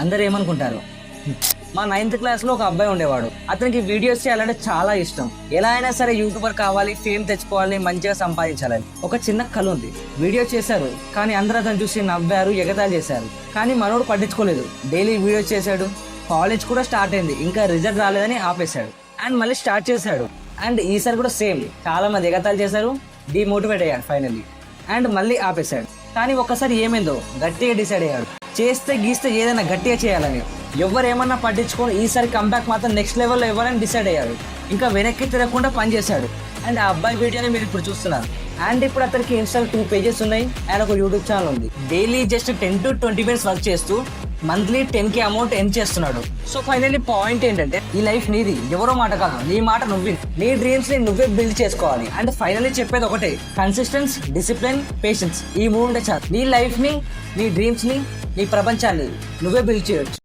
అందరు ఏమనుకుంటారు, మా 9th క్లాస్లో ఒక అబ్బాయి ఉండేవాడు, అతనికి వీడియోస్ చేయాలంటే చాలా ఇష్టం. ఎలా అయినా సరే యూట్యూబర్ కావాలి, ఫేమ్ తెచ్చుకోవాలి, మంచిగా సంపాదించాలని ఒక చిన్న కళ ఉంది. వీడియో చేశారు, కానీ అందరూ అతను చూసి నవ్వారు, ఎగతాళి చేశారు. కానీ మనోడు పట్టించుకోలేదు, డైలీ వీడియోస్ చేశాడు. కాలేజ్ కూడా స్టార్ట్ అయింది, ఇంకా రిజల్ట్ రాలేదని ఆపేశాడు. అండ్ మళ్ళీ స్టార్ట్ చేశాడు. అండ్ ఈసారి కూడా సేమ్, చాలా మంది ఎగతాళి చేశారు, డిమోటివేట్ అయ్యాడు ఫైనల్లీ. అండ్ మళ్ళీ ఆపేశాడు. కానీ ఒక్కసారి ఏమైందో గట్టిగా డిసైడ్ అయ్యాడు, చేస్తే గీస్తే ఏదైనా గట్టిగా చేయాలని. ఎవరు ఏమన్నా పట్టించుకొని ఈసారి కంబ్యాక్ మాత్రం నెక్స్ట్ లెవెల్లో ఎవరైనా డిసైడ్ అయ్యాడు. ఇంకా వెనక్కి తిరగకుండా పనిచేశాడు. అండ్ ఆ అబ్బాయి వీడియోని మీరు ఇప్పుడు చూస్తున్నారు. అండ్ ఇప్పుడు అతనికి ఇన్స్టాలో 2 pages ఉన్నాయి అండ్ ఒక యూట్యూబ్ ఛానల్ ఉంది. Daily just 10 to 20 minutes work చేస్తూ మంత్లీ 10K అమౌంట్ ఎర్న్ చేస్తున్నాడు. సో ఫైనల్లీ పాయింట్ ఏంటంటే, ఈ లైఫ్ నీది, ఎవరో మాట కాదు, నీ మాట నువ్వు, నీ డ్రీమ్స్ ని నువ్వే బిల్డ్ చేసుకోవాలి. అండ్ ఫైనల్లీ చెప్పేది ఒకటే, కన్సిస్టెన్స్, డిసిప్లిన్, పేషెన్స్, ఈ 3 ఉంటే చాలు. నీ లైఫ్ ని, నీ డ్రీమ్స్ ని, నీ ప్రపంచాన్ని నువ్వే బిల్డ్ చేయొచ్చు.